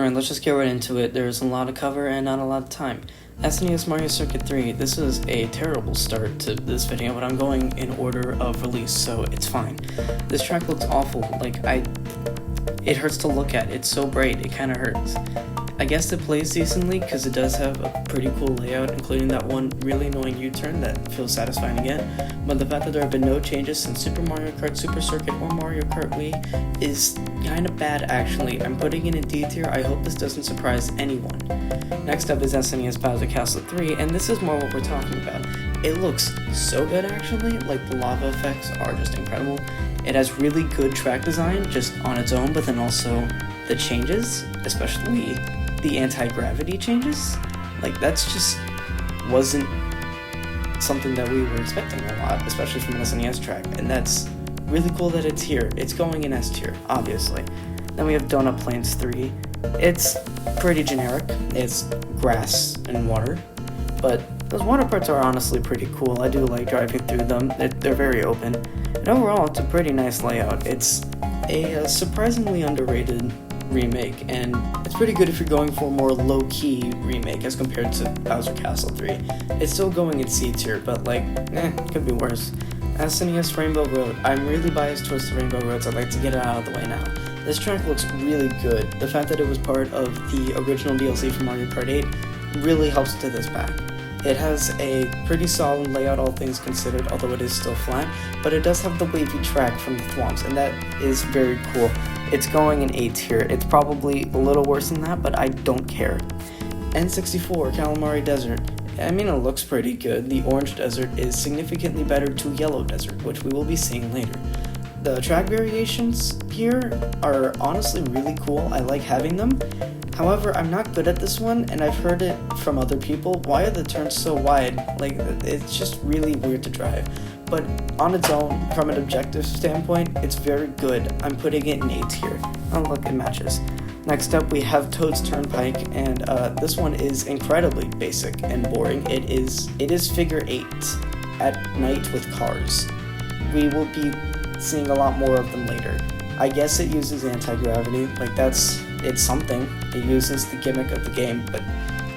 Alright, let's just get right into it. There's a lot of cover and not a lot of time. SNES Mario Circuit 3, this is a terrible start to this video, but I'm going in order of release, so it's fine. This track looks awful, it hurts to look at. It's so bright, it kinda hurts. I guess it plays decently, because it does have a pretty cool layout, including that one really annoying U-turn that feels satisfying again, but the fact that there have been no changes since Super Mario Kart Super Circuit or Mario Kart Wii is kinda bad actually. I'm putting it in D tier. I hope this doesn't surprise anyone. Next up is SNES Bowser Castle 3, and this is more what we're talking about. It looks so good actually, the lava effects are just incredible. It has really good track design just on its own, but then also the changes, especially the anti-gravity changes, that's just wasn't something that we were expecting a lot, especially from an SNES track, and that's really cool that it's here. It's going in S tier, obviously. Then we have Donut Plains 3. It's pretty generic. It's grass and water, but those water parts are honestly pretty cool. I do like driving through them. They're very open, and overall, it's a pretty nice layout. It's a surprisingly underrated remake, and it's pretty good if you're going for a more low-key remake as compared to Bowser Castle 3. It's still going in C tier, but could be worse. SNES Rainbow Road. I'm really biased towards the Rainbow Roads. I'd like to get it out of the way now. This track looks really good. The fact that it was part of the original DLC from Mario Kart 8 really helps to this back. It has a pretty solid layout, all things considered, although it is still flat, but it does have the wavy track from the Thwomps, and that is very cool. It's going in A tier. It's probably a little worse than that, but I don't care. N64 Calamari Desert. I mean, it looks pretty good. The orange desert is significantly better to yellow desert, which we will be seeing later. The track variations here are honestly really cool. I like having them. However, I'm not good at this one, and I've heard it from other people. Why are the turns so wide? It's just really weird to drive. But on its own, from an objective standpoint, it's very good. I'm putting it in A tier. Oh look, it matches. Next up, we have Toad's Turnpike, and this one is incredibly basic and boring. It is figure 8 at night with cars. We will be seeing a lot more of them later. I guess it uses anti-gravity, it's something. It uses the gimmick of the game, but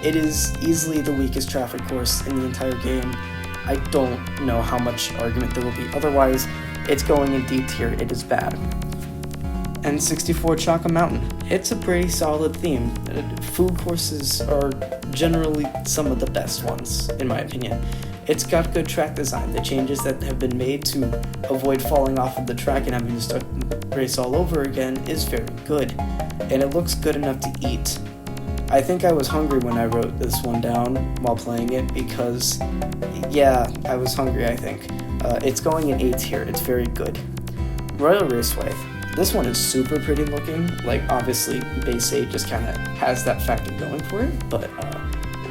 it is easily the weakest traffic course in the entire game. I don't know how much argument there will be. Otherwise, it's going in D tier. It is bad. N64 Chaka Mountain. It's a pretty solid theme. Food courses are generally some of the best ones, in my opinion. It's got good track design. The changes that have been made to avoid falling off of the track and having to start the race all over again is very good. And it looks good enough to eat. I think I was hungry when I wrote this one down while playing it because, I was hungry, I think. It's going in A tier. It's very good. Royal Raceway. This one is super pretty looking. Obviously, base 8 just kind of has that factor going for it, but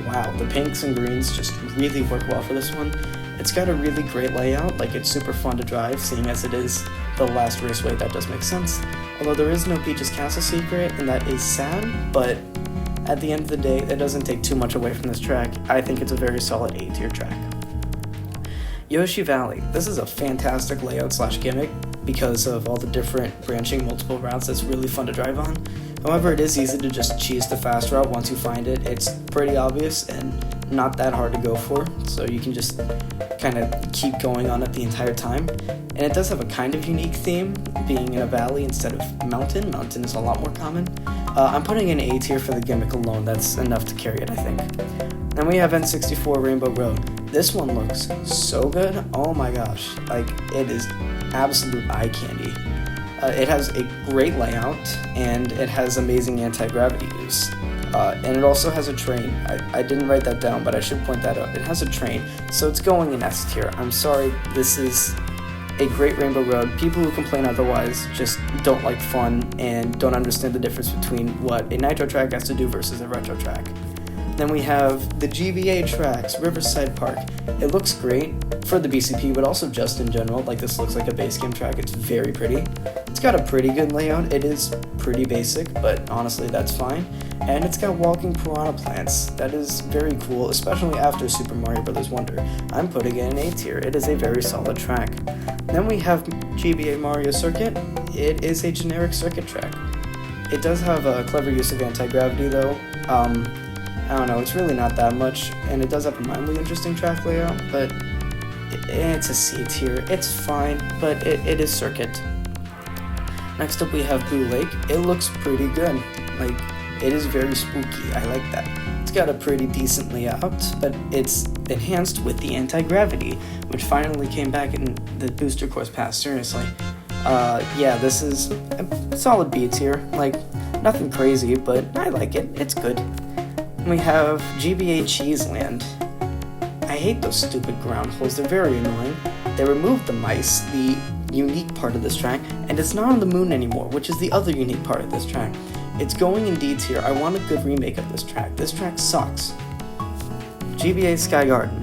wow, the pinks and greens just really work well for this one. It's got a really great layout, it's super fun to drive, seeing as it is the last raceway. That does make sense. Although there is no Peach's Castle secret, and that is sad, but at the end of the day, it doesn't take too much away from this track. I think it's a very solid A tier track. Yoshi Valley. This is a fantastic layout / gimmick because of all the different branching multiple routes that's really fun to drive on. However, it is easy to just cheese the fast route once you find it. It's pretty obvious and not that hard to go for, so you can just kind of keep going on it the entire time. And it does have a kind of unique theme, being in a valley instead of mountain. Mountain is a lot more common. I'm putting in A tier for the gimmick alone. That's enough to carry it, I think. Then we have N64 Rainbow Road. This one looks so good. Oh my gosh. It is absolute eye candy. It has a great layout, and it has amazing anti-gravity use. And it also has a train. I didn't write that down, but I should point that out. It has a train, so it's going in S tier. I'm sorry, this is a great Rainbow Road. People who complain otherwise just don't like fun and don't understand the difference between what a Nitro track has to do versus a retro track. Then we have the GBA tracks, Riverside Park. It looks great for the BCP, but also just in general. This looks like a base game track. It's very pretty. It's got a pretty good layout. It is pretty basic, but honestly, that's fine. And it's got walking piranha plants. That is very cool, especially after Super Mario Bros. Wonder. I'm putting it in A tier. It is a very solid track. Then we have GBA Mario Circuit. It is a generic circuit track. It does have a clever use of anti-gravity though. I don't know, it's really not that much, and it does have a mildly interesting track layout, but it's a C tier. It's fine, but it is circuit. Next up we have Blue Lake. It looks pretty good. Like, it is very spooky. I like that. It's got a pretty decent layout, but it's enhanced with the anti-gravity, which finally came back in the booster course pass, seriously. Yeah, this is a solid B tier. Like, nothing crazy, but I like it. It's good. We have GBA Cheeseland. I hate those stupid ground holes. They're very annoying. They removed the mice, the unique part of this track, and it's not on the moon anymore, which is the other unique part of this track. It's going in D tier. I want a good remake of this track. This track sucks. GBA Sky Garden.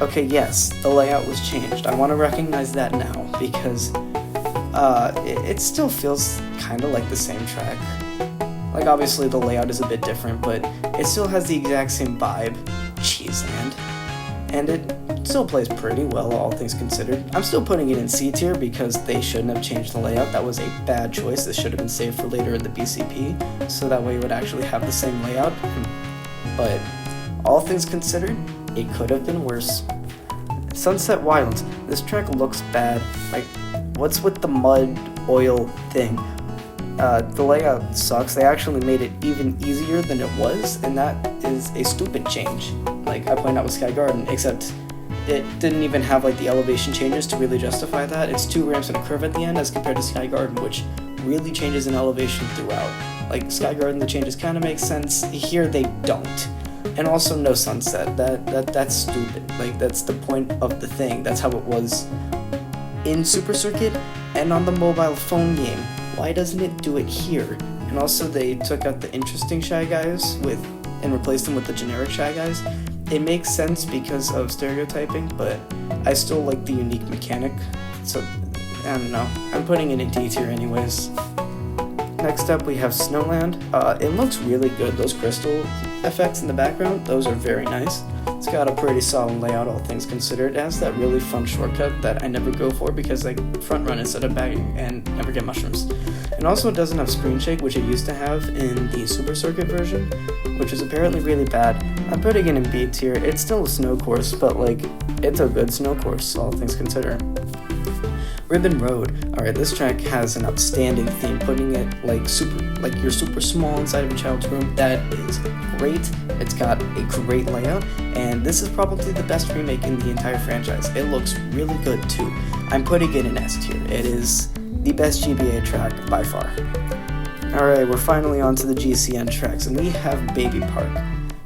Okay, yes, the layout was changed. I want to recognize that now, because it still feels kind of like the same track. Like, obviously the layout is a bit different, but it still has the exact same vibe, Cheeseland, and it still plays pretty well, all things considered. I'm still putting it in C tier because they shouldn't have changed the layout. That was a bad choice. This should have been saved for later in the BCP, so that way it would actually have the same layout. But all things considered, it could have been worse. Sunset Wilds. This track looks bad. Like, what's with the mud oil thing? The layout sucks. They actually made it even easier than it was, and that is a stupid change. Like I pointed out with Sky Garden, except it didn't even have like the elevation changes to really justify that. It's 2 ramps and a curve at the end as compared to Sky Garden, which really changes in elevation throughout. Like Sky Garden, the changes kind of make sense. Here they don't. And also no sunset. That's stupid. Like that's the point of the thing. That's how it was in Super Circuit and on the mobile phone game. Why doesn't it do it here? And also they took out the interesting Shy Guys and replaced them with the generic Shy Guys. It makes sense because of stereotyping, but I still like the unique mechanic, so I don't know. I'm putting it in D tier anyways. Next up we have Snowland. It looks really good. Those crystal effects in the background, those are very nice. It's got a pretty solid layout, all things considered. It has that really fun shortcut that I never go for because I front run instead of bagging and never get mushrooms. And also it doesn't have screen shake, which it used to have in the Super Circuit version, which is apparently really bad. I'm putting it in B tier. It's still a snow course, but like, it's a good snow course, all things considered. Ribbon Road. Alright, this track has an outstanding theme, putting it like you're super small inside of a child's room. That is great. It's got a great layout, and this is probably the best remake in the entire franchise. It looks really good too. I'm putting it in S tier. It is the best GBA track by far. Alright, we're finally on to the GCN tracks, and we have Baby Park.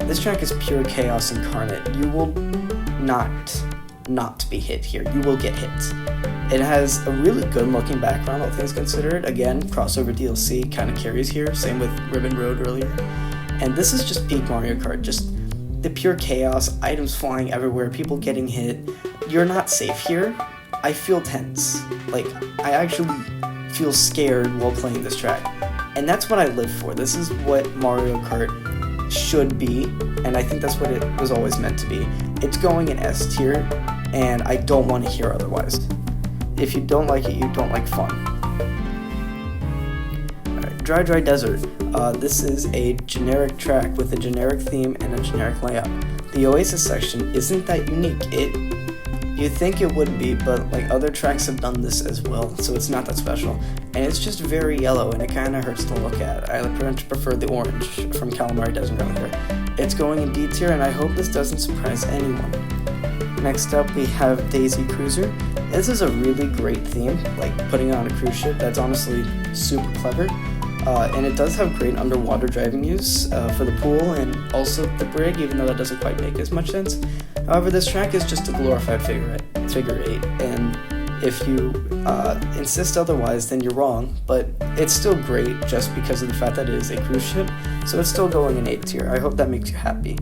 This track is pure chaos incarnate. You will not be hit here. You will get hit. It has a really good looking background, all things considered. Again, crossover DLC kind of carries here, same with Ribbon Road earlier. And this is just peak Mario Kart, just the pure chaos, items flying everywhere, people getting hit. You're not safe here. I feel tense. Like, I actually feel scared while playing this track. And that's what I live for. This is what Mario Kart should be, and I think that's what it was always meant to be. It's going in S tier, and I don't want to hear otherwise. If you don't like it, you don't like fun. Alright, Dry Desert. This is a generic track with a generic theme and a generic layout. The Oasis section isn't that unique. You'd think it would be, but like other tracks have done this as well, so it's not that special. And it's just very yellow, and it kind of hurts to look at. I prefer the orange from Calamari Desert earlier. It's going in D tier, and I hope this doesn't surprise anyone. Next up, we have Daisy Cruiser. This is a really great theme, like putting it on a cruise ship. That's honestly super clever. And it does have great underwater driving use for the pool and also the brig, even though that doesn't quite make as much sense. However, this track is just a glorified figure eight, and if you insist otherwise, then you're wrong, but it's still great just because of the fact that it is a cruise ship, so it's still going in A tier. I hope that makes you happy.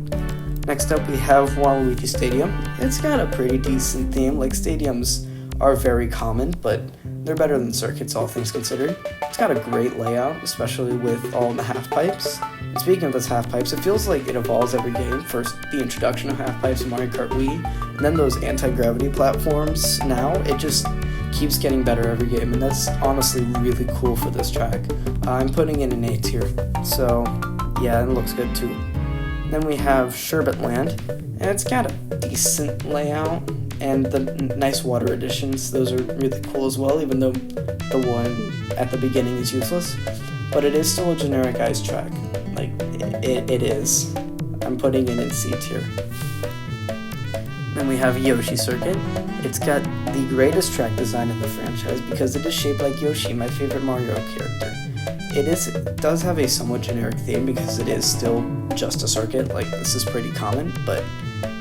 Next up, we have Waluigi Stadium. It's got a pretty decent theme. Like, stadiums are very common, but they're better than circuits, all things considered. It's got a great layout, especially with all the half pipes. And speaking of those half pipes, it feels like it evolves every game. First, the introduction of half pipes in Mario Kart Wii, and then those anti-gravity platforms now. It just keeps getting better every game, and that's honestly really cool for this track. I'm putting it in A tier, so yeah, it looks good too. Then we have Sherbet Land, and it's got a decent layout, and the nice water additions, those are really cool as well, even though the one at the beginning is useless. But it is still a generic ice track, like, it is. I'm putting it in C tier. Then we have Yoshi Circuit. It's got the greatest track design in the franchise because it is shaped like Yoshi, my favorite Mario character. It does have a somewhat generic theme because it is still just a circuit, like this is pretty common, but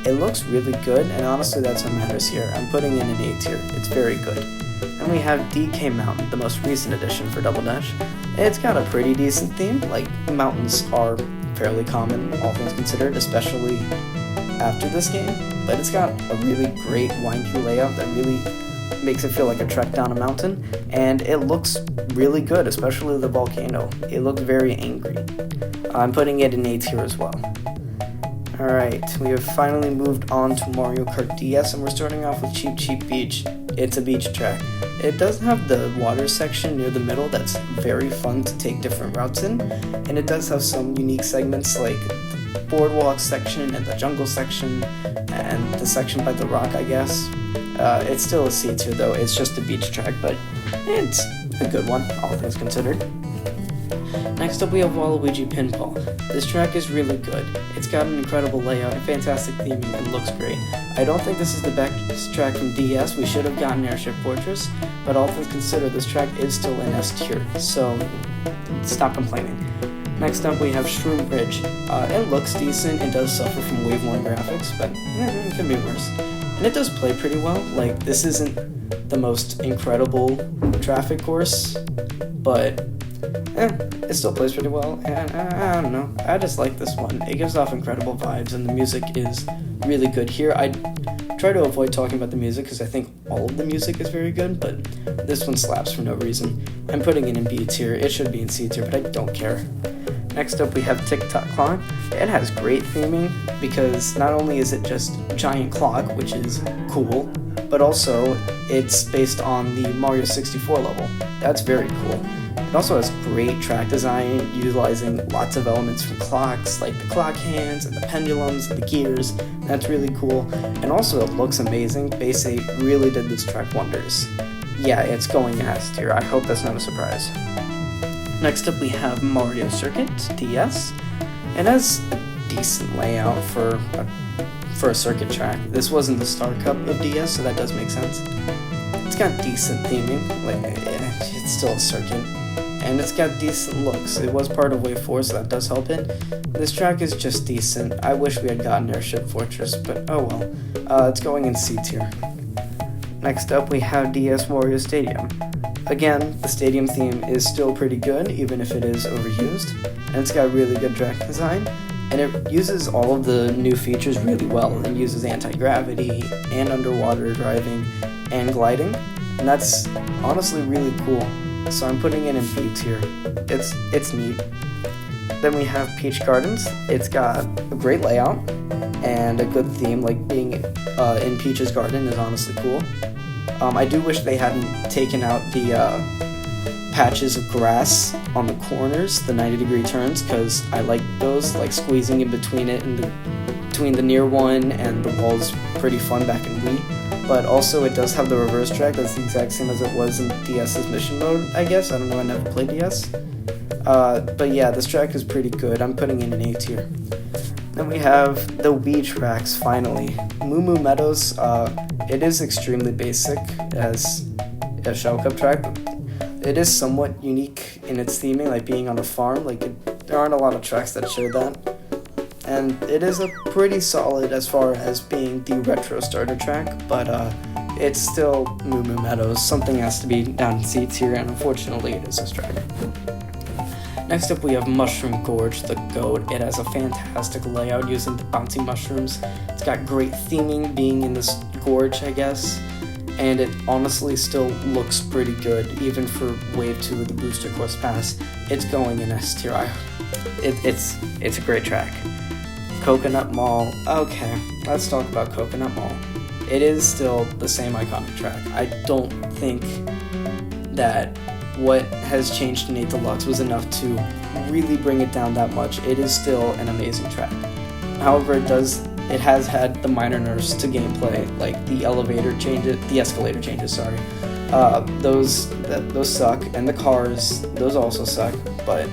it looks really good, and honestly that's what matters here. I'm putting in an A tier, it's very good. And we have DK Mountain, the most recent addition for Double Dash. It's got a pretty decent theme, like mountains are fairly common, all things considered, especially after this game, but it's got a really great windy layout that really makes it feel like a trek down a mountain, and it looks really good, especially the volcano. It looks very angry. I'm putting it in A tier as well. Alright, we have finally moved on to Mario Kart DS, and we're starting off with Cheep Cheep Beach. It's a beach track. It does have the water section near the middle that's very fun to take different routes in, and it does have some unique segments like the boardwalk section and the jungle section and the section by the rock, I guess. It's still a C tier though, it's just a beach track, but it's a good one, all things considered. Next up we have Waluigi Pinball. This track is really good. It's got an incredible layout, fantastic theming, and looks great. I don't think this is the best track from DS, we should have gotten Airship Fortress, but all things considered, this track is still in S tier, so stop complaining. Next up we have Shroom Bridge. It looks decent, it does suffer from wave-worn graphics, but it could be worse. And it does play pretty well, like this isn't the most incredible traffic course, but it still plays pretty well, and I don't know, I just like this one. It gives off incredible vibes, and the music is really good here. I try to avoid talking about the music because I think all of the music is very good, but this one slaps for no reason. I'm putting it in B tier, it should be in C tier, but I don't care. Next up we have Tick Tock Clock. It has great theming because not only is it just giant clock, which is cool, but also it's based on the Mario 64 level. That's very cool. It also has great track design, utilizing lots of elements from clocks, like the clock hands and the pendulums and the gears. That's really cool. And also it looks amazing. Base 8 really did this track wonders. Yeah, it's going in S tier. I hope that's not a surprise. Next up we have Mario Circuit DS. It has a decent layout for a circuit track. This wasn't the Star Cup of DS, so that does make sense. It's got decent theming, like it's still a circuit, and it's got decent looks. It was part of Wave 4, so that does help it. This track is just decent. I wish we had gotten Airship Fortress, but oh well. It's going in C tier. Next up we have DS Wario Stadium. Again, the stadium theme is still pretty good, even if it is overused, and it's got really good track design, and it uses all of the new features really well. It uses anti-gravity, and underwater driving, and gliding, and that's honestly really cool, so I'm putting it in B tier. It's neat. Then we have Peach Gardens. It's got a great layout, and a good theme, like being in Peach's garden is honestly cool. I do wish they hadn't taken out the patches of grass on the corners, the 90-degree turns, because I like those, like squeezing in between it and between the near one and the wall's pretty fun back in Wii. But also it does have the reverse track that's the exact same as it was in DS's mission mode, I guess. I don't know, I never played DS. But yeah, this track is pretty good. I'm putting it in A tier. Then we have the Wii tracks, finally. Moo Moo Meadows, it is extremely basic as a Shell Cup track, but it is somewhat unique in its theming, like being on a farm. There aren't a lot of tracks that share that. And it is a pretty solid as far as being the retro starter track, but it's still Moo Moo Meadows. Something has to be down in C tier, and unfortunately it is this track. Next up we have Mushroom Gorge, the GOAT. It has a fantastic layout using the bouncy mushrooms. It's got great theming being in this gorge, I guess, and it honestly still looks pretty good, even for Wave 2 of the Booster Course Pass. It's going in S tier. It's a great track. Coconut Mall. Okay, let's talk about Coconut Mall. It is still the same iconic track. I don't think that what has changed in 8 Deluxe was enough to really bring it down that much. It is still an amazing track. However, it has had the minor nerfs to gameplay, like the escalator changes, sorry. Those suck, and the cars, those also suck, but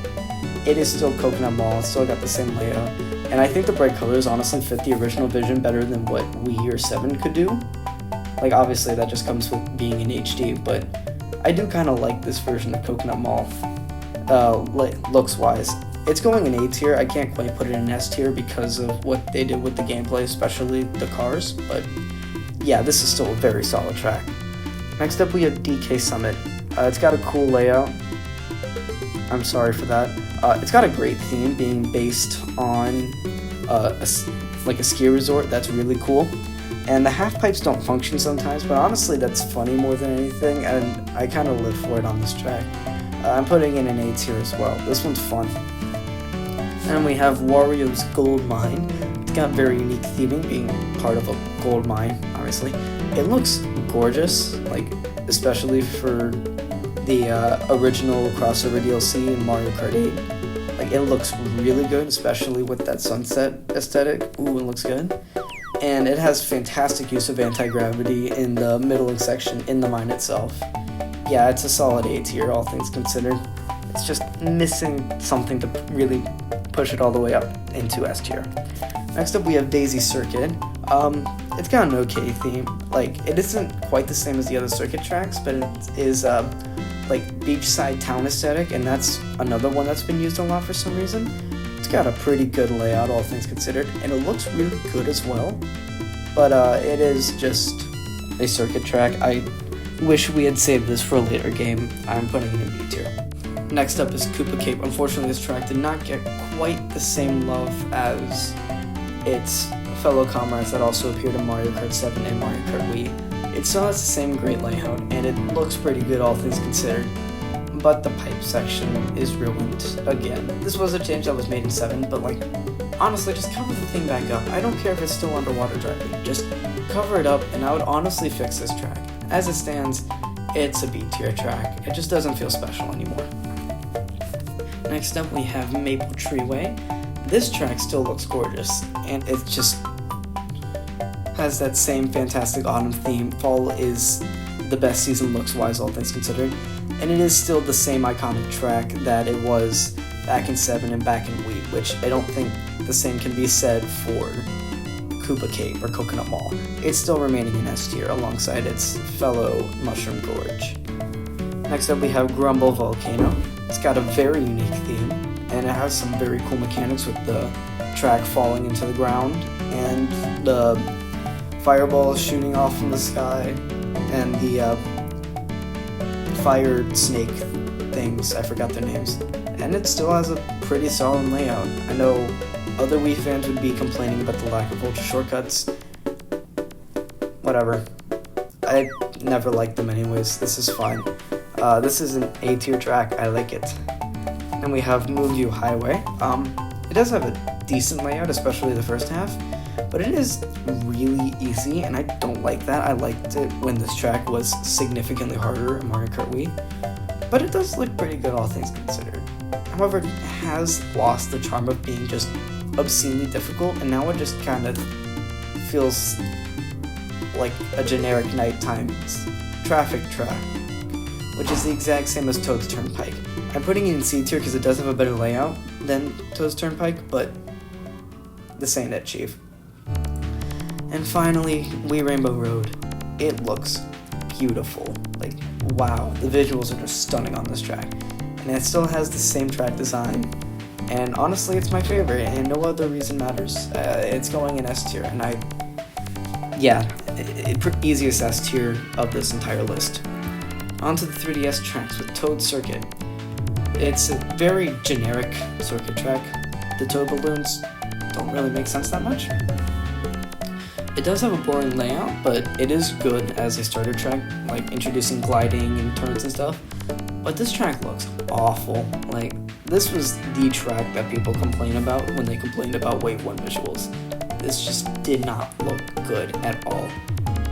it is still Coconut Mall. It's still got the same layout, and I think the bright colors honestly fit the original vision better than what Wii or 7 could do. Like, obviously that just comes with being in HD, but I do kind of like this version of Coconut Mall, looks wise. It's going in A tier. I can't quite put it in S tier because of what they did with the gameplay, especially the cars, but yeah, this is still a very solid track. Next up we have DK Summit. It's got a cool layout. I'm sorry for that. It's got a great theme, being based on a ski resort. That's really cool. And the half pipes don't function sometimes, but honestly that's funny more than anything, and I kind of live for it on this track. I'm putting in an A tier as well. This one's fun. And we have Wario's Gold Mine. It's got very unique theming, being part of a gold mine, obviously. It looks gorgeous, like, especially for the original crossover DLC in Mario Kart 8. Like, it looks really good, especially with that sunset aesthetic. Ooh, it looks good. And it has fantastic use of anti-gravity in the middle section in the mine itself. Yeah, it's a solid A tier, all things considered. It's just missing something to really push it all the way up into S tier. Next up we have Daisy Circuit. It's got an okay theme. Like, it isn't quite the same as the other circuit tracks, but it is like beachside town aesthetic, and that's another one that's been used a lot for some reason. It's got a pretty good layout, all things considered, and it looks really good as well. But it is just a circuit track. I wish we had saved this for a later game. I'm putting it in B tier. Next up is Koopa Cape. Unfortunately, this track did not get quite the same love as its fellow comrades that also appeared in Mario Kart 7 and Mario Kart Wii. It still has the same great layout, and it looks pretty good, all things considered. But the pipe section is ruined again. This was a change that was made in 7, but like, honestly, just cover the thing back up. I don't care if it's still underwater directly. Just cover it up, and I would honestly fix this track. As it stands, it's a B tier track. It just doesn't feel special anymore. Next up we have Maple Tree Way. This track still looks gorgeous, and it just has that same fantastic autumn theme. Fall is the best season looks-wise, all things considered, and it is still the same iconic track that it was back in 7 and back in Wii, which I don't think the same can be said for Koopa Cape or Coconut Mall. It's still remaining in S tier alongside its fellow Mushroom Gorge. Next up we have Grumble Volcano. It's got a very unique theme, and it has some very cool mechanics with the track falling into the ground and the fireballs shooting off from the sky and the fire snake things. I forgot their names. And it still has a pretty solid layout. I know other Wii fans would be complaining about the lack of ultra shortcuts. Whatever. I never liked them anyways. This is fine. This is an A tier track. I like it. Then we have Move You Highway. It does have a decent layout, especially the first half, but it is really easy, and I don't like that. I liked it when this track was significantly harder in Mario Kart Wii, but it does look pretty good, all things considered. However, it has lost the charm of being just obscenely difficult, and now it just kind of feels like a generic nighttime traffic track, which is the exact same as Toad's Turnpike. I'm putting it in C tier because it does have a better layout than Toad's Turnpike, but this ain't it, Chief. And finally, Wii Rainbow Road. It looks beautiful. Like, wow, the visuals are just stunning on this track. And it still has the same track design, and honestly, it's my favorite, and no other reason matters. It's going in S tier, and easiest S tier of this entire list. Onto the 3DS tracks with Toad Circuit. It's a very generic circuit track. The Toad balloons don't really make sense that much. It does have a boring layout, but it is good as a starter track, like introducing gliding and turns and stuff. But this track looks awful. Like, this was the track that people complain about when they complained about Wave 1 visuals. This just did not look good at all.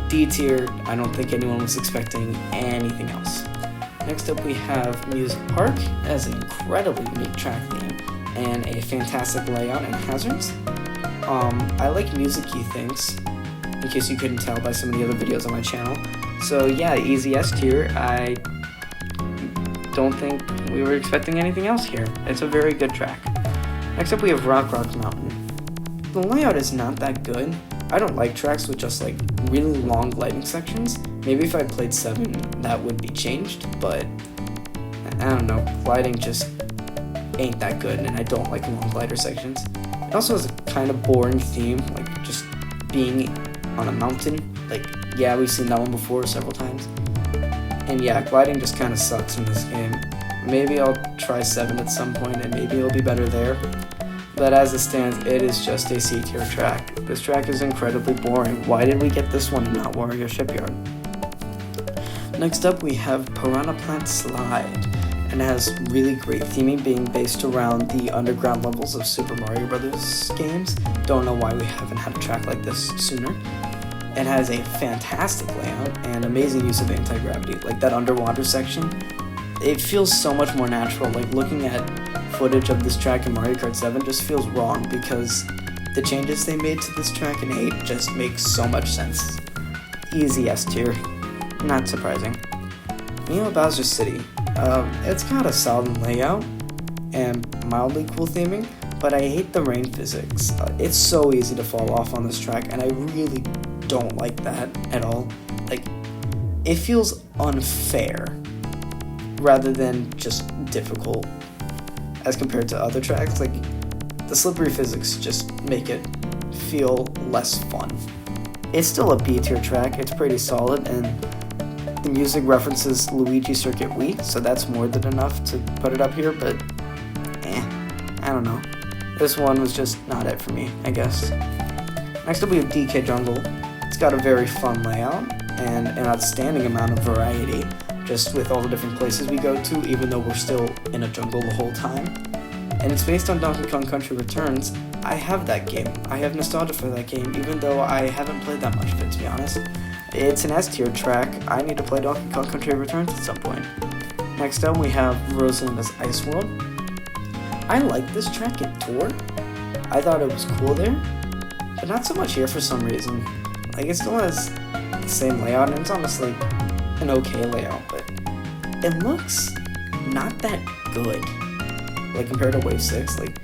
D tier. I don't think anyone was expecting anything else. Next up we have Music Park. It has an incredibly unique track theme and a fantastic layout and hazards. I like music-y things, in case you couldn't tell by some of the other videos on my channel. So yeah, easy S tier. I don't think we were expecting anything else here. It's a very good track. Next up we have Rock Mountain. The layout is not that good. I don't like tracks with just like really long gliding sections. Maybe if I played 7 that would be changed, but I don't know, gliding just ain't that good and I don't like long glider sections. It also has a kind of boring theme, like just being on a mountain. Like, yeah, we've seen that one before several times. And yeah, gliding just kind of sucks in this game. Maybe I'll try 7 at some point and maybe it'll be better there. But as it stands, it is just a C tier track. This track is incredibly boring. Why did we get this one and not Wario Shipyard? Next up we have Piranha Plant Slide, and it has really great theming, being based around the underground levels of Super Mario Bros. Games. Don't know why we haven't had a track like this sooner. It has a fantastic layout and amazing use of anti-gravity, like that underwater section. It feels so much more natural. Like looking at footage of this track in Mario Kart 7 just feels wrong because the changes they made to this track in 8 just make so much sense. Easy S tier. Not surprising. Neo Bowser City. It's got a solid layout and mildly cool theming, but I hate the rain physics. It's so easy to fall off on this track, and I really don't like that at all. Like, it feels unfair rather than just difficult as compared to other tracks. Like, the slippery physics just make it feel less fun. It's still a B tier track. It's pretty solid, and the music references Luigi Circuit Wii, so that's more than enough to put it up here, but I don't know. This one was just not it for me, I guess. Next up we have DK Jungle. It's got a very fun layout and an outstanding amount of variety, just with all the different places we go to, even though we're still in a jungle the whole time. And it's based on Donkey Kong Country Returns. I have that game. I have nostalgia for that game, even though I haven't played that much of it, to be honest. It's an S tier track. I need to play Donkey Kong Country Returns at some point. Next up we have Rosalina's Ice World. I like this track in Tour. I thought it was cool there, but not so much here for some reason. Like, it still has the same layout, and it's honestly an okay layout, but it looks not that good. Like, compared to Wave 6, like,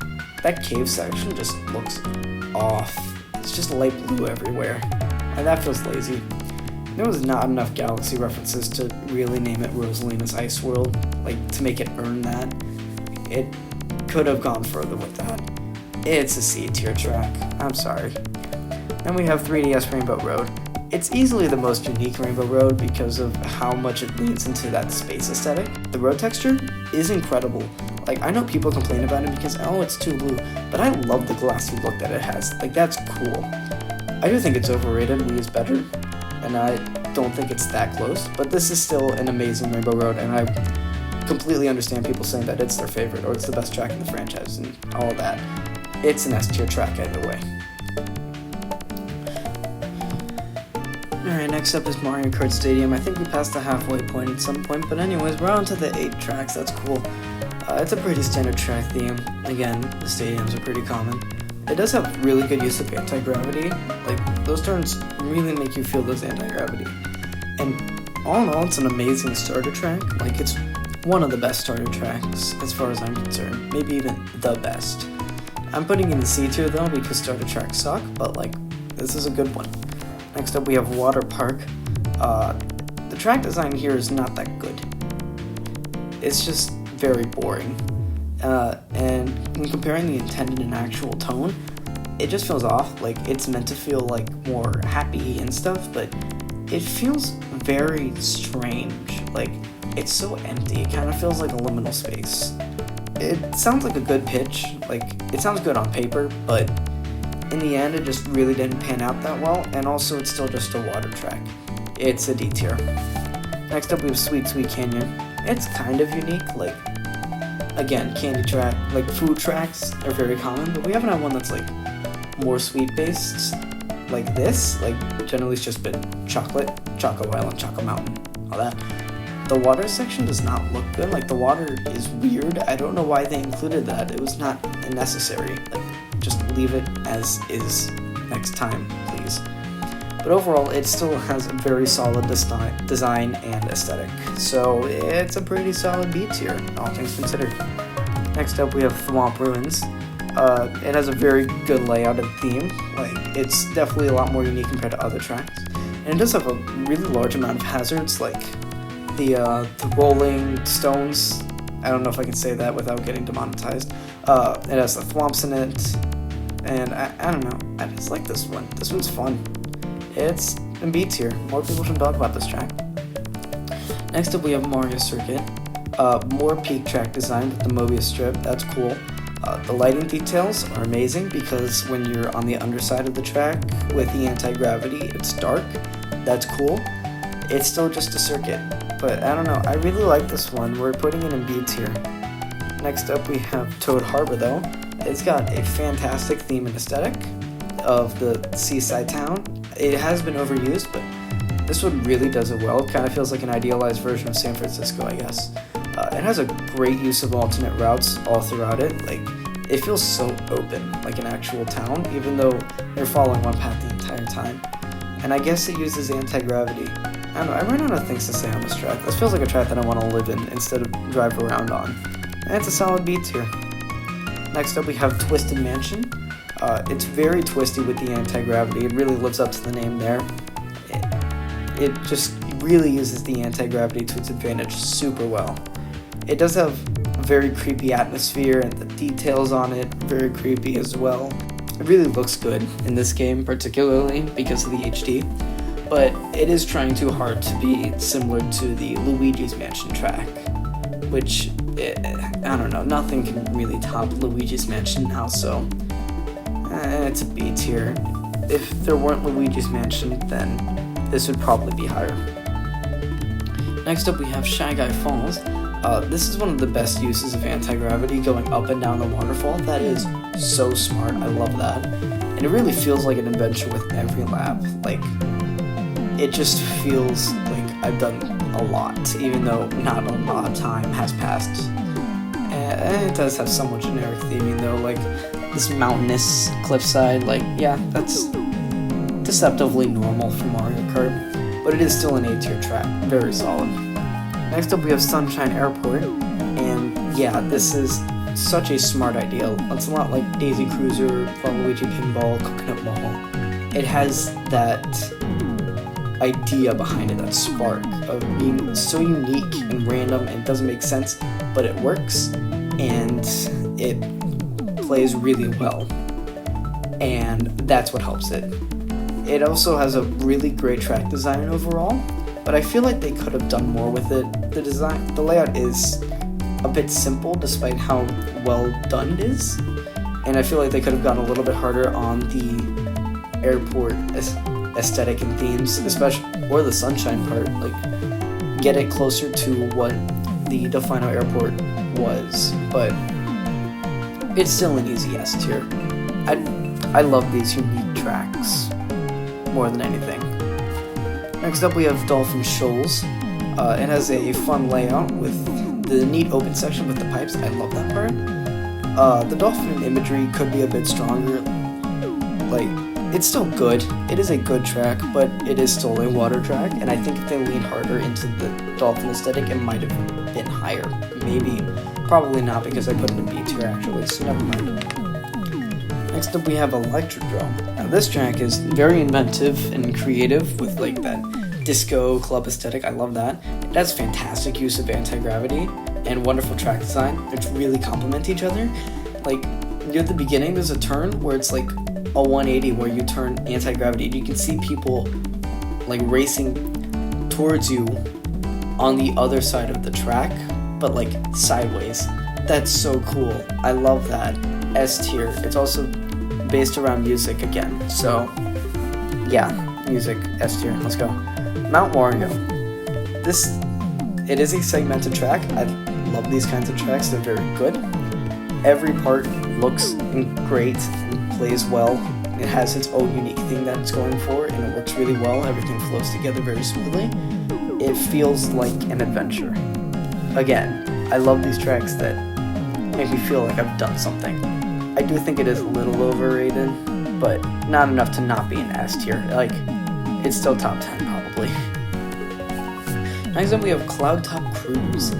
that cave section just looks off. It's just light blue everywhere, and that feels lazy. There was not enough Galaxy references to really name it Rosalina's Ice World, like, to make it earn that. It could have gone further with that. It's a C tier track. I'm sorry. Then we have 3DS Rainbow Road. It's easily the most unique Rainbow Road because of how much it leans into that space aesthetic. The road texture is incredible. Like, I know people complain about it because, oh, it's too blue, but I love the glassy look that it has. Like, that's cool. I do think it's overrated. Wii is better, and I don't think it's that close, but this is still an amazing Rainbow Road, and I completely understand people saying that it's their favorite or it's the best track in the franchise and all of that. It's an S tier track either way. Alright, next up is Mario Kart Stadium. I think we passed the halfway point at some point, but anyways, we're on to the 8 tracks. That's cool. It's a pretty standard track theme. Again, the stadiums are pretty common. It does have really good use of anti-gravity. Like, those turns really make you feel those anti-gravity. And all in all, it's an amazing starter track. Like, it's one of the best starter tracks as far as I'm concerned. Maybe even the best. I'm putting in the C tier though because starter tracks suck, but like, this is a good one. Next up we have Water Park. The track design here is not that good. It's just very boring. And when comparing the intended and actual tone, it just feels off. Like, it's meant to feel like more happy and stuff, but it feels very strange. Like, it's so empty. It kind of feels like a liminal space. It sounds like a good pitch. Like, it sounds good on paper, but in the end, it just really didn't pan out that well, and also it's still just a water track. It's a D tier. Next up, we have Sweet Sweet Canyon. It's kind of unique. Like, again, candy track, like food tracks are very common, but we haven't had one that's like more sweet based. like this, like generally it's just been chocolate, Choco Island, Choco Mountain, all that. The water section does not look good. Like the water is weird. I don't know why they included that. It was not necessary. Like just leave it as is next time, please. But overall, it still has a very solid design and aesthetic. So it's a pretty solid B tier, all things considered. Next up, we have Thwomp Ruins. It has a very good layout and theme. Like it's definitely a lot more unique compared to other tracks. And it does have a really large amount of hazards, like the rolling stones. I don't know if I can say that without getting demonetized. It has the thwomps in it, and I don't know. I just like this one. This one's fun. It's in B tier. More people should talk about this track. Next up, we have Mario Circuit. More peak track design with the Mobius strip. That's cool. The lighting details are amazing because when you're on the underside of the track with the anti-gravity, it's dark. That's cool. It's still just a circuit, but I don't know. I really like this one. We're putting it in B tier. Next up, we have Toad Harbor, though. It's got a fantastic theme and aesthetic of the seaside town. It has been overused, but this one really does it well. It kind of feels like an idealized version of San Francisco, I guess. It has a great use of alternate routes all throughout it. Like, it feels so open, like an actual town, even though you're following one path the entire time. And I guess it uses anti-gravity. I don't know, I ran out of things to say on this track. This feels like a track that I want to live in instead of drive around on. And it's a solid B tier. Next up, we have Twisted Mansion. It's very twisty with the anti-gravity. It really lives up to the name there. It just really uses the anti-gravity to its advantage super well. It does have a very creepy atmosphere, and the details on it very creepy as well. It really looks good in this game, particularly because of the HD, but it is trying too hard to be similar to the Luigi's Mansion track, which, I don't know, nothing can really top Luigi's Mansion now, so it's a B tier. If there weren't Luigi's Mansion, then this would probably be higher. Next up, we have Shy Guy Falls. This is one of the best uses of anti-gravity, going up and down the waterfall. That is so smart. I love that. And it really feels like an adventure with every lap. Like, it just feels like I've done a lot, even though not a lot of time has passed. And it does have somewhat generic theming, though, like this mountainous cliffside. Like, yeah, that's deceptively normal for Mario Kart, but it is still an A-tier track. Very solid. Next up, we have Sunshine Airport, and yeah, this is such a smart idea. It's a lot like Daisy Cruiser, Waluigi Pinball, Coconut Mall. It has that idea behind it, that spark of being so unique and random and doesn't make sense, but it works, and it plays really well, and that's what helps it. It also has a really great track design overall, but I feel like they could have done more with it. The layout is a bit simple despite how well done it is, and I feel like they could have gone a little bit harder on the airport aesthetic and themes, especially, or the sunshine part. Like, get it closer to what the Delfino Airport was, but it's still an easy S tier. I love these unique tracks more than anything. Next up, we have Dolphin Shoals. It has a fun layout with the neat open section with the pipes. I love that part. The dolphin imagery could be a bit stronger. Like, it's still good. It is a good track, but it is still a water track, and I think if they leaned harder into the dolphin aesthetic, it might have been higher. Maybe. Probably not, because I put it in B tier actually, so never mind. Next up, we have Electric Drome. Now, this track is very inventive and creative with like that disco club aesthetic. I love that. It has fantastic use of anti-gravity and wonderful track design, which really complement each other. Like, near the beginning, there's a turn where it's like a 180 where you turn anti-gravity, and you can see people like racing towards you on the other side of the track, but like sideways. That's so cool. I love that. S tier. It's also based around music again, so yeah, music, S tier. Let's go. Mount Wario. It is a segmented track. I love these kinds of tracks. They're very good. Every part looks great and plays well. It has its own unique thing that it's going for, and it works really well. Everything flows together very smoothly. It feels like an adventure. Again, I love these tracks that make me feel like I've done something. I do think it is a little overrated, but not enough to not be an S tier. Like, it's still top 10 probably. Next up we have Cloud Top Cruise.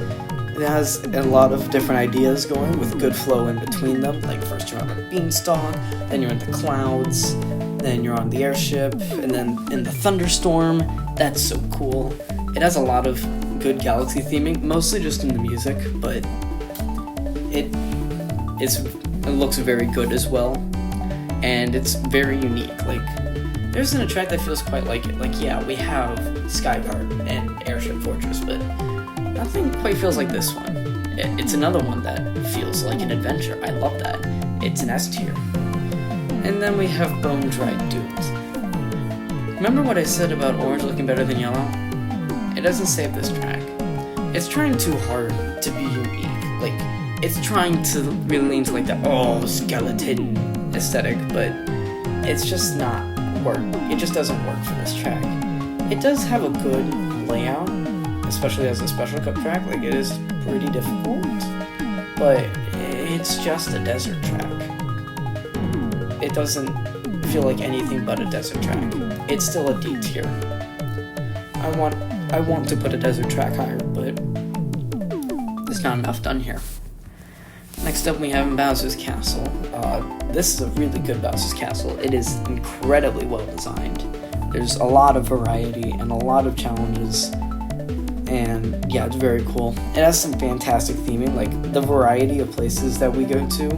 It has a lot of different ideas going with good flow in between them. Like first you're on the beanstalk, then you're in the clouds, then you're on the airship, and then in the thunderstorm. That's so cool. It has a lot of good galaxy theming, mostly just in the music, but it looks very good as well, and it's very unique. Like, there isn't a track that feels quite like it. Like, yeah, we have Skyguard and Airship Fortress, but nothing quite feels like this one. It's another one that feels like an adventure. I love that. It's an S tier. And then we have Bone Dried Dunes. Remember what I said about orange looking better than yellow? It doesn't save this track. It's trying too hard to be unique. Like, it's trying to really lean to like the skeleton aesthetic, but it's just not work. It just doesn't work for this track. It does have a good layout, especially as a special cup track. Like, it is pretty difficult, but it's just a desert track. It doesn't feel like anything but a desert track. It's still a D tier. I want to put a desert track higher, but there's not enough done here. Next up we have Bowser's Castle. This is a really good Bowser's Castle. It is incredibly well designed. There's a lot of variety and a lot of challenges, and yeah, it's very cool. It has some fantastic theming, like the variety of places that we go to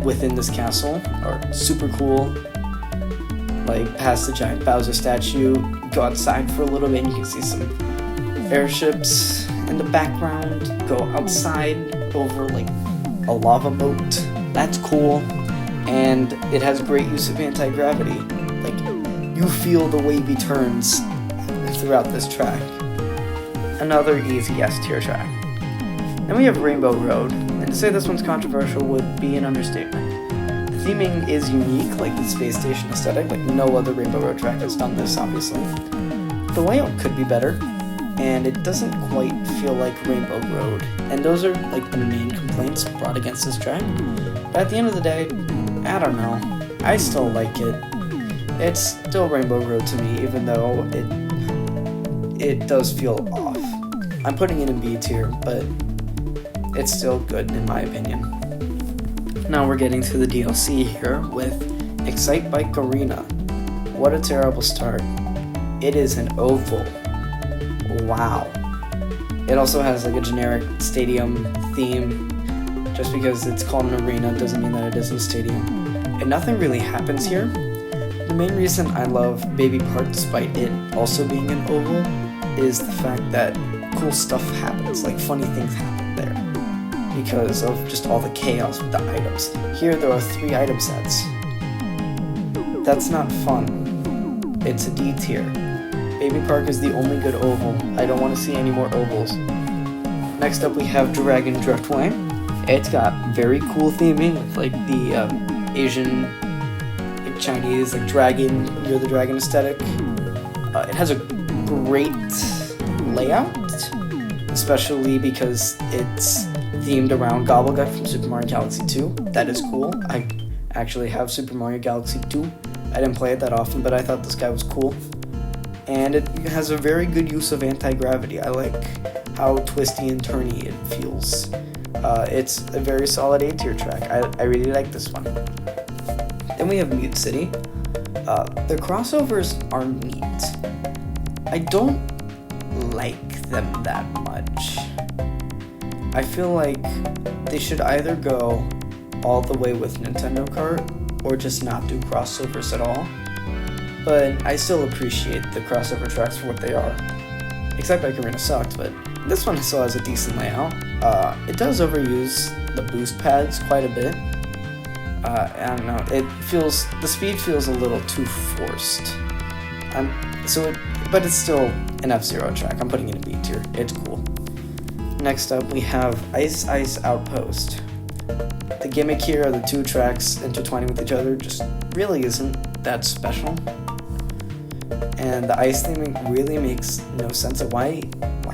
within this castle are super cool. Like, past the giant Bowser statue, go outside for a little bit and you can see some airships in the background, go outside over like a lava moat. That's cool. And it has great use of anti-gravity. Like, you feel the wavy turns throughout this track. Another easy S tier track. Then we have Rainbow Road, and to say this one's controversial would be an understatement. The theming is unique, like the space station aesthetic, like no other Rainbow Road track has done this, obviously. The layout could be better, and it doesn't quite feel like Rainbow Road, and those are like the main complaints brought against this track. But at the end of the day, I don't know, I still like it. It's still Rainbow Road to me, even though it does feel off. I'm putting it in B tier, but it's still good in my opinion. Now we're getting to the DLC here with Excite Bike Arena. What a terrible start. It is an oval. Wow. It also has like a generic stadium theme. Just because it's called an arena doesn't mean that it isn't a stadium. And nothing really happens here. The main reason I love Baby Park, despite it also being an oval, is the fact that cool stuff happens, like funny things happen there, because of just all the chaos with the items. Here there are 3 item sets. That's not fun. It's a D tier. Baby Park is the only good oval. I don't want to see any more ovals. Next up we have Dragon Driftway. It's got very cool theming with like the Asian, like Chinese, like dragon, you're the dragon aesthetic. It has a great layout, especially because it's themed around Gobblegut from Super Mario Galaxy 2. That is cool. I actually have Super Mario Galaxy 2. I didn't play it that often, but I thought this guy was cool. And it has a very good use of anti-gravity. I like how twisty and turny it feels. It's a very solid A tier track. I really like this one. Then we have Mute City. The crossovers are neat. I don't like them that much. I feel like they should either go all the way with Nintendo Kart or just not do crossovers at all. But I still appreciate the crossover tracks for what they are. Excite Bike Arena sucked, but this one still has a decent layout. It does overuse the boost pads quite a bit. I don't know, the speed feels a little too forced. But it's still an F-Zero track. I'm putting it in B tier. It's cool. Next up, we have Ice Ice Outpost. The gimmick here of the two tracks intertwining with each other just really isn't that special. And the ice theming really makes no sense. Why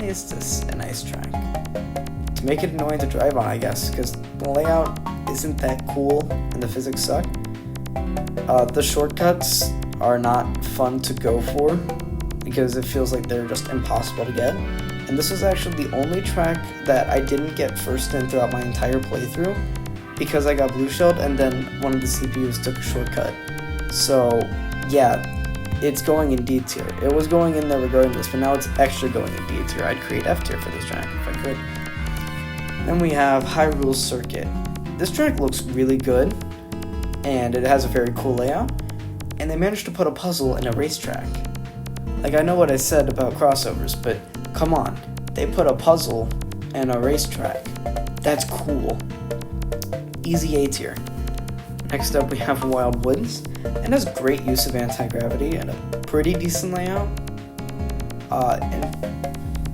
is this an ice track? To make it annoying to drive on, I guess, because the layout isn't that cool and the physics suck. The shortcuts are not fun to go for because it feels like they're just impossible to get. And this was actually the only track that I didn't get first in throughout my entire playthrough because I got blue shelled and then one of the CPUs took a shortcut. So yeah, it's going in D tier. It was going in there regardless, but now it's extra going in D tier. I'd create F tier for this track if I could. Then we have Hyrule Circuit. This track looks really good, and it has a very cool layout, and they managed to put a puzzle in a racetrack. Like, I know what I said about crossovers, but come on, they put a puzzle in a racetrack. That's cool. Easy A tier. Next up we have Wild Woods. It has great use of anti-gravity and a pretty decent layout. And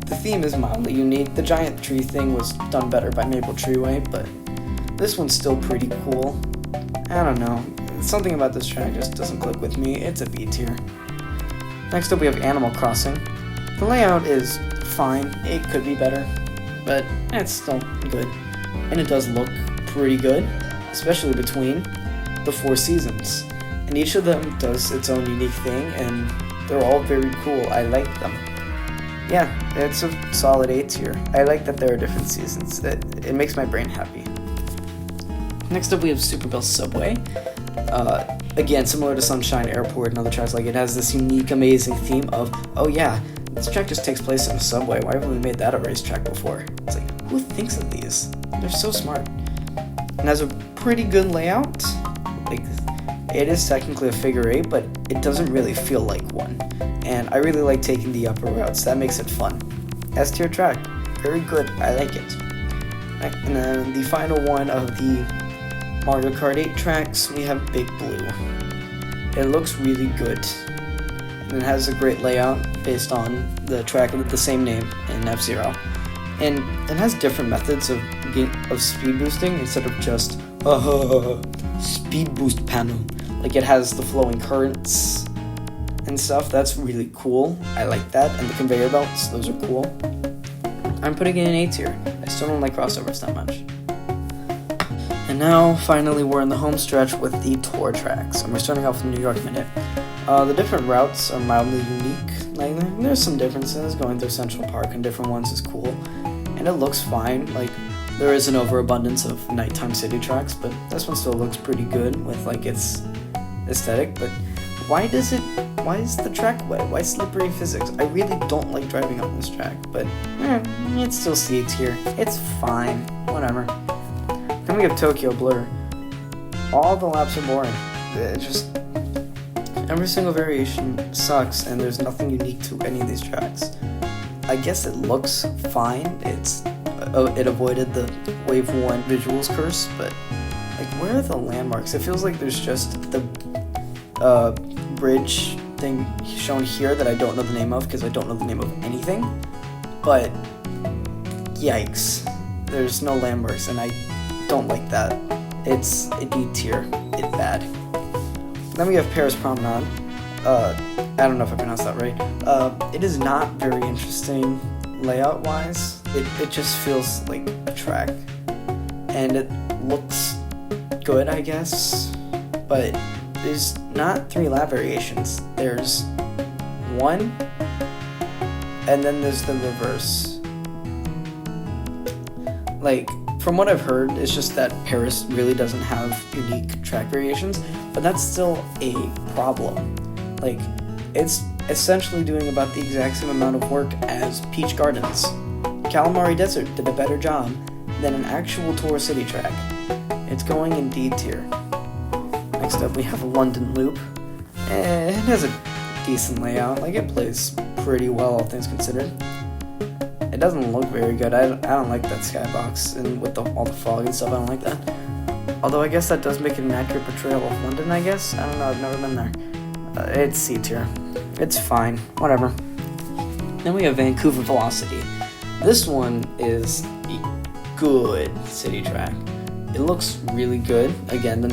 the theme is mildly unique. The giant tree thing was done better by Maple Treeway, but this one's still pretty cool. I don't know. Something about this track just doesn't click with me. It's a B tier. Next up we have Animal Crossing. The layout is fine. It could be better, but it's still good. And it does look pretty good, especially between the 4 seasons. And each of them does its own unique thing, and they're all very cool. I like them. Yeah, it's a solid A tier. I like that there are different seasons. It makes my brain happy. Next up we have Super Bell Subway. Again, similar to Sunshine Airport and other tracks, like it has this unique, amazing theme of, oh yeah, this track just takes place in a subway. Why haven't we made that a racetrack before? It's like, who thinks of these? They're so smart. And has a pretty good layout. Like, it is technically a figure 8, but it doesn't really feel like one. And I really like taking the upper routes. That makes it fun. S tier track, very good. I like it. And then the final one of the Mario Kart 8 tracks, we have Big Blue. It looks really good. And it has a great layout based on the track with the same name in F-Zero. And it has different methods of speed boosting instead of just speed boost panel. Like, it has the flowing currents and stuff. That's really cool. I like that. And the conveyor belts, those are cool. I'm putting it in A tier. I still don't like crossovers that much. And now, finally, we're in the home stretch with the tour tracks. And we're starting off with the New York Minute. The different routes are mildly unique. Like, there's some differences. Going through Central Park and different ones is cool. And it looks fine. Like, there is an overabundance of nighttime city tracks, but this one still looks pretty good with, like, its aesthetic. But why is the track wet? Why slippery physics? I really don't like driving on this track, but it's still C tier. It's fine. Whatever. Then we have Tokyo Blur. All the laps are boring. It just, every single variation sucks, and there's nothing unique to any of these tracks. I guess it looks fine. It avoided the Wave 1 visuals curse, but like, where are the landmarks? It feels like there's just the bridge thing shown here that I don't know the name of because I don't know the name of anything. But yikes, there's no landmarks, and I don't like that. It's a D tier. It's bad. Then we have Paris Promenade. I don't know if I pronounced that right. It is not very interesting layout-wise. It just feels like a track. And it looks good, I guess. But there's not 3 lap variations. There's 1, and then there's the reverse. Like, from what I've heard, it's just that Paris really doesn't have unique track variations, but that's still a problem. Like, it's essentially doing about the exact same amount of work as Peach Gardens. Calamari Desert did a better job than an actual tour city track. It's going in D tier. Next up, we have a London Loop. It has a decent layout. Like, it plays pretty well, all things considered. It doesn't look very good. I don't like that skybox, and with all the fog and stuff, I don't like that. Although I guess that does make it an accurate portrayal of London, I guess. I don't know, I've never been there. It's C tier. It's fine. Whatever. Then we have Vancouver Velocity. This one is a good city track. It looks really good. Again,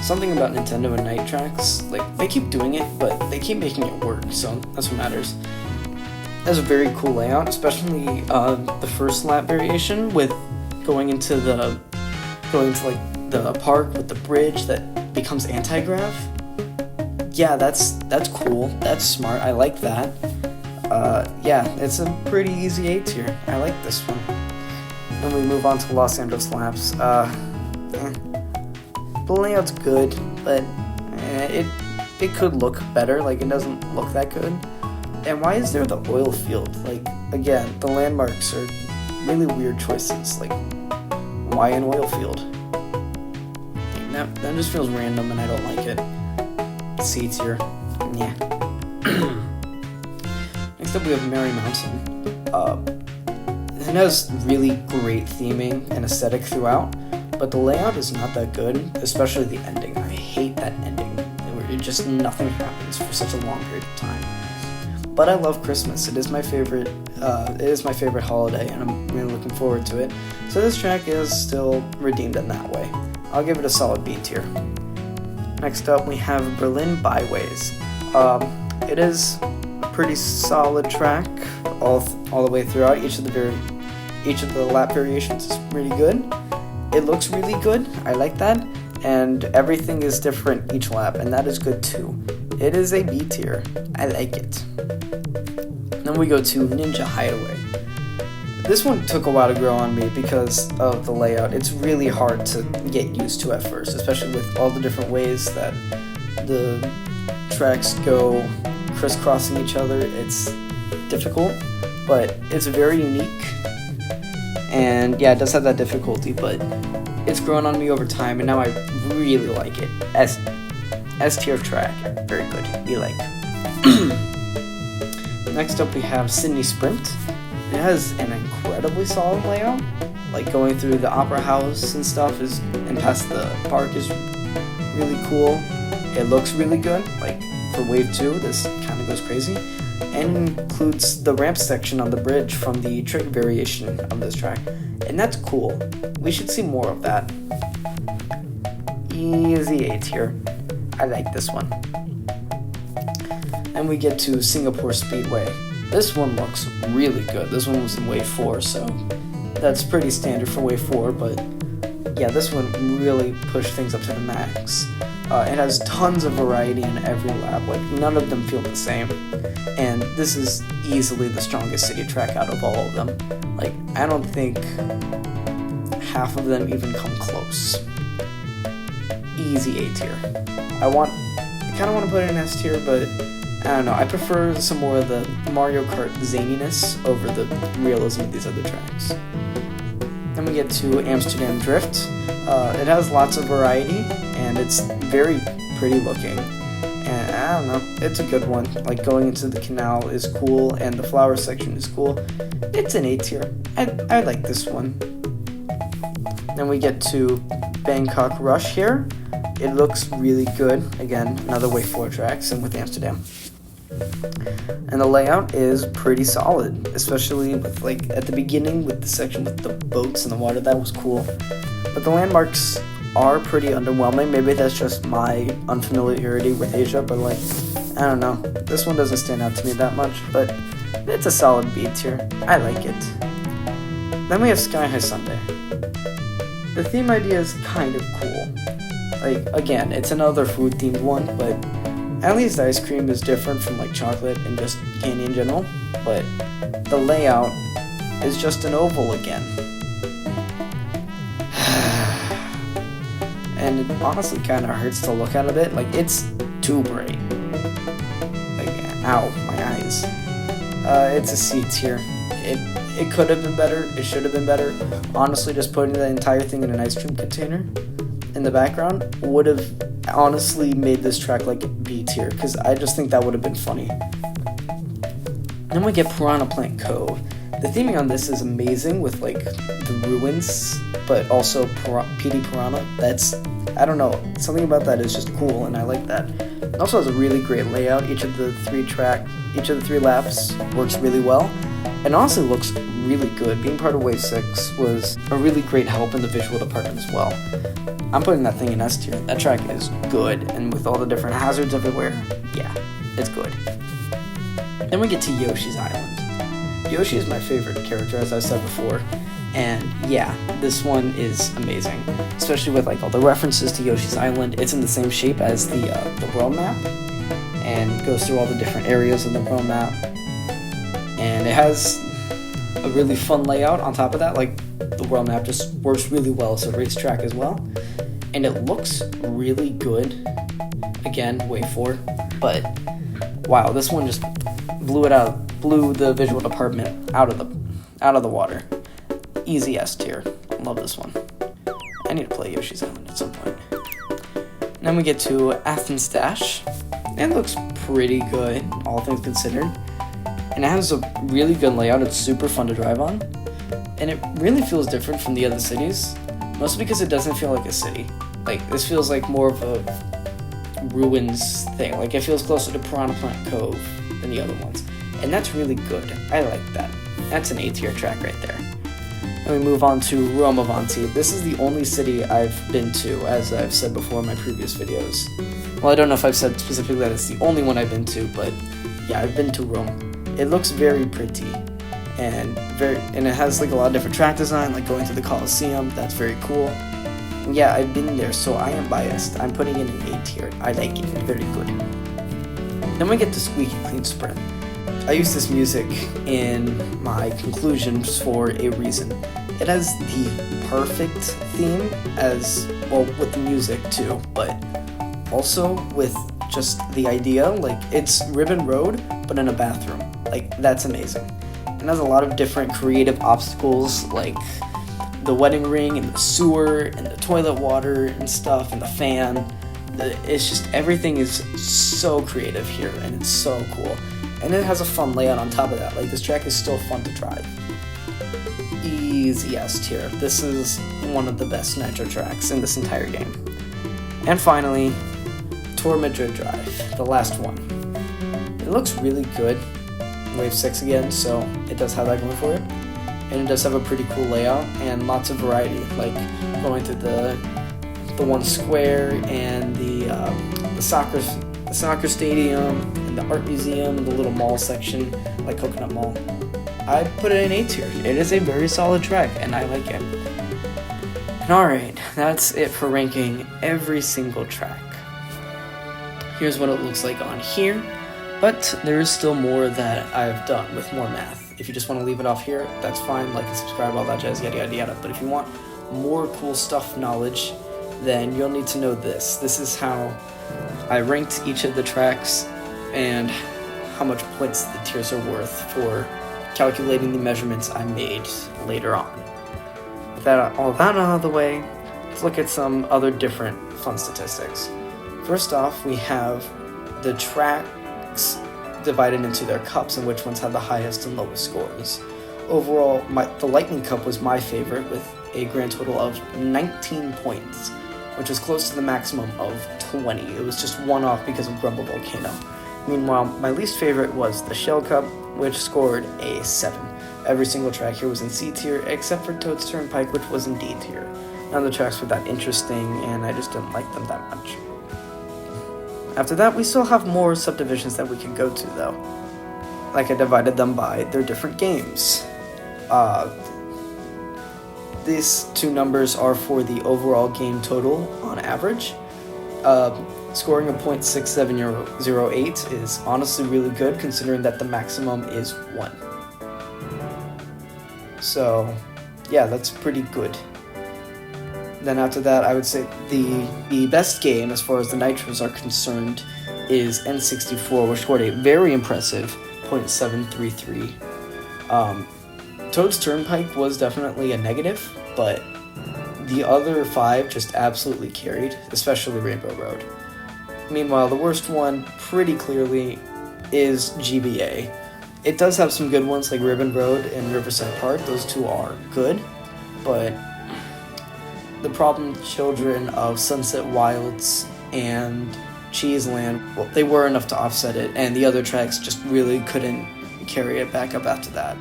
something about Nintendo and Night Tracks, like, they keep doing it, but they keep making it work, so that's what matters. That's a very cool layout, especially the first lap variation with going into the park with the bridge that becomes anti-grav. Yeah, that's cool. That's smart. I like that. Yeah, it's a pretty easy A tier. I like this one. Then we move on to Los Angeles laps. The layout's good, but it could look better. Like, it doesn't look that good. And why is there the oil field? Like, again, the landmarks are really weird choices. Like, why an oil field? That just feels random, and I don't like it. C tier. Yeah. Next up, we have Merry Mountain. It has really great theming and aesthetic throughout, but the layout is not that good, especially the ending. I hate that ending, where just nothing happens for such a long period of time. But I love Christmas. It is my favorite. It is my favorite holiday, and I'm really looking forward to it. So this track is still redeemed in that way. I'll give it a solid B tier. Next up, we have Berlin Byways. It is a pretty solid track all the way throughout. Each of the lap variations is really good. It looks really good. I like that, and everything is different each lap, and that is good too. It is a B tier. I like it. Then we go to Ninja Hideaway. This one took a while to grow on me because of the layout. It's really hard to get used to at first, especially with all the different ways that the tracks go crisscrossing each other. It's difficult, but it's very unique. And yeah, it does have that difficulty, but it's grown on me over time, and now I really like it. S tier track, very good. We like. Next up, we have Sydney Sprint. It has an incredibly solid layout. Like, going through the Opera House and stuff and past the park is really cool. It looks really good. Like, for Wave 2, this kind of goes crazy. And includes the ramp section on the bridge from the trick variation of this track. And that's cool. We should see more of that. Easy A tier. I like this one. And we get to Singapore Speedway. This one looks really good. This one was in Wave 4, so that's pretty standard for Wave 4, but yeah, this one really pushed things up to the max. It has tons of variety in every lap. Like, none of them feel the same. And this is easily the strongest city track out of all of them. Like, I don't think half of them even come close. Easy A tier. I kind of want to put it in S tier, but I don't know. I prefer some more of the Mario Kart zaniness over the realism of these other tracks. Then we get to Amsterdam Drift. It has lots of variety, and it's very pretty looking. And I don't know, it's a good one. Like, going into the canal is cool, and the flower section is cool. It's an A tier. I like this one. Then we get to Bangkok Rush here. It looks really good. Again, another Wave 4 track, same with Amsterdam. And the layout is pretty solid, especially with, like, at the beginning with the section with the boats in the water. That was cool. But the landmarks are pretty underwhelming. Maybe that's just my unfamiliarity with Asia, but, like, I don't know. This one doesn't stand out to me that much, but it's a solid B tier. I like it. Then we have Sky High Sundae. The theme idea is kind of cool. Like, again, it's another food-themed one, but at least the ice cream is different from, like, chocolate and just candy in general. But the layout is just an oval again. And it honestly kind of hurts to look at a bit. Like, it's too bright. Like, ow, my eyes. It's a C tier. It could have been better. It should have been better. Honestly, just putting the entire thing in an ice cream container in the background would have honestly made this track like B tier, because I just think that would have been funny. Then we get Piranha Plant Cove. The theming on this is amazing with, like, the ruins, but also PD Piranha. That's, I don't know, something about that is just cool, and I like that. It also has a really great layout. Each of the three laps works really well. It honestly looks really good. Being part of Wave 6 was a really great help in the visual department as well. I'm putting that thing in S tier. That track is good, and with all the different hazards everywhere, yeah, it's good. Then we get to Yoshi's Island. Yoshi is my favorite character, as I said before, and yeah, this one is amazing, especially with like all the references to Yoshi's Island. It's in the same shape as the world map, and goes through all the different areas in the world map. And it has a really fun layout on top of that. Like, the world map just works really well as a racetrack as well. And it looks really good. Again, Wave 4. But, wow, this one just blew the visual department out of the water. Easy S tier. Love this one. I need to play Yoshi's Island at some point. And then we get to Athens Dash. It looks pretty good, all things considered. And it has a really good layout. It's super fun to drive on. And it really feels different from the other cities. Mostly because it doesn't feel like a city. Like, this feels like more of a ruins thing. Like, it feels closer to Piranha Plant Cove than the other ones. And that's really good. I like that. That's an A tier track right there. And we move on to Rome Avanti. This is the only city I've been to, as I've said before in my previous videos. Well, I don't know if I've said specifically that it's the only one I've been to, but yeah, I've been to Rome. It looks very pretty, and it has like a lot of different track design, like going to the Colosseum. That's very cool. And yeah, I've been there, so I am biased. I'm putting it in A tier. I like it. Very good. Then we get to Squeaky Clean Sprint. I use this music in my conclusions for a reason. It has the perfect theme as well with the music too, but also with just the idea. Like, it's Ribbon Road, but in a bathroom. Like, that's amazing. It has a lot of different creative obstacles, like the wedding ring and the sewer and the toilet water and stuff and the fan. It's just, everything is so creative here, and it's so cool. And it has a fun layout on top of that. Like, this track is still fun to drive. Easy S tier. This is one of the best Nitro tracks in this entire game. And finally, Tour Madrid Drive, the last one. It looks really good. Wave 6 again, so it does have that going for it. And it does have a pretty cool layout and lots of variety, like going to the one square and the soccer stadium and the art museum and the little mall section, like Coconut Mall. I put it in A tier. It is a very solid track, and I like it. And alright, that's it for ranking every single track. Here's what it looks like on here. But there is still more that I've done with more math. If you just want to leave it off here, that's fine. Like and subscribe, all that jazz, yada yada yada. But if you want more cool stuff knowledge, then you'll need to know this. This is how I ranked each of the tracks and how much points the tiers are worth for calculating the measurements I made later on. With that, all that out of the way, let's look at some other different fun statistics. First off, we have the tracks divided into their cups and which ones have the highest and lowest scores. Overall, the Lightning Cup was my favorite with a grand total of 19 points, which was close to the maximum of 20. It was just one off because of Grumble Volcano. Meanwhile, my least favorite was the Shell Cup, which scored a 7. Every single track here was in C tier, except for Toad's Turnpike, which was in D tier. None of the tracks were that interesting, and I just didn't like them that much. After that, we still have more subdivisions that we can go to, though. Like, I divided them by their different games. These two numbers are for the overall game total on average. Scoring a .6708 is honestly really good, considering that the maximum is 1. So, yeah, that's pretty good. Then after that, I would say the best game, as far as the Nitros are concerned, is N64, which scored a very impressive .733. Toad's Turnpike was definitely a negative, but the other 5 just absolutely carried, especially Rainbow Road. Meanwhile, the worst one, pretty clearly, is GBA. It does have some good ones, like Ribbon Road and Riverside Park. Those two are good, but the problem children of Sunset Wilds and Cheeseland, well, they were enough to offset it, and the other tracks just really couldn't carry it back up after that.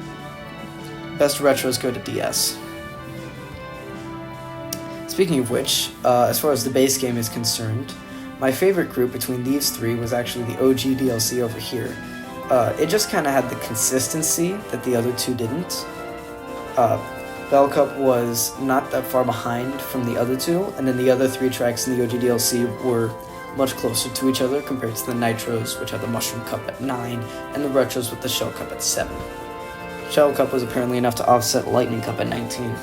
best retros go to DS. Speaking of which, as far as the base game is concerned, my favorite group between these three was actually the OG DLC over here. It just kind of had the consistency that the other two didn't. Bell Cup was not that far behind from the other two, and then the other three tracks in the OG DLC were much closer to each other compared to the Nitros, which had the Mushroom Cup at 9, and the Retros with the Shell Cup at 7. Shell Cup was apparently enough to offset Lightning Cup at 19.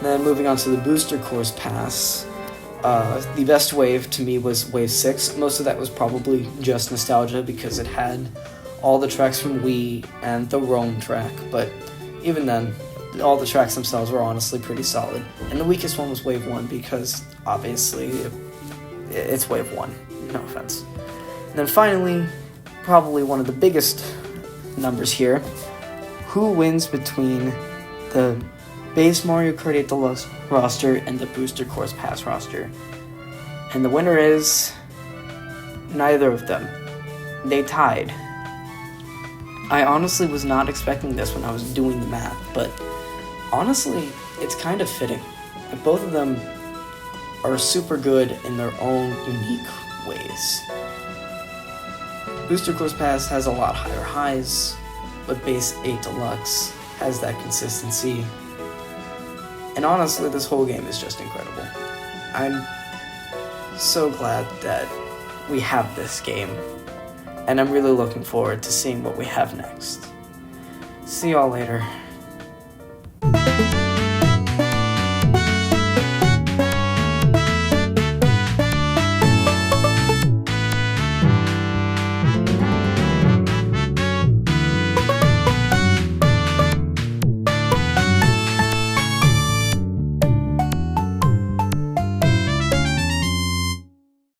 Then moving on to the Booster Course Pass, the best wave to me was Wave 6. Most of that was probably just nostalgia because it had all the tracks from Wii and the Rome track, but even then, all the tracks themselves were honestly pretty solid. And the weakest one was Wave 1 because, obviously, it's Wave 1. No offense. And then finally, probably one of the biggest numbers here, who wins between the base Mario Kart 8 Deluxe roster and the Booster Course Pass roster? And the winner is neither of them. They tied. I honestly was not expecting this when I was doing the math, but honestly, it's kind of fitting. Both of them are super good in their own unique ways. Booster Course Pass has a lot higher highs, but base 8 Deluxe has that consistency. And honestly, this whole game is just incredible. I'm so glad that we have this game, and I'm really looking forward to seeing what we have next. See y'all later.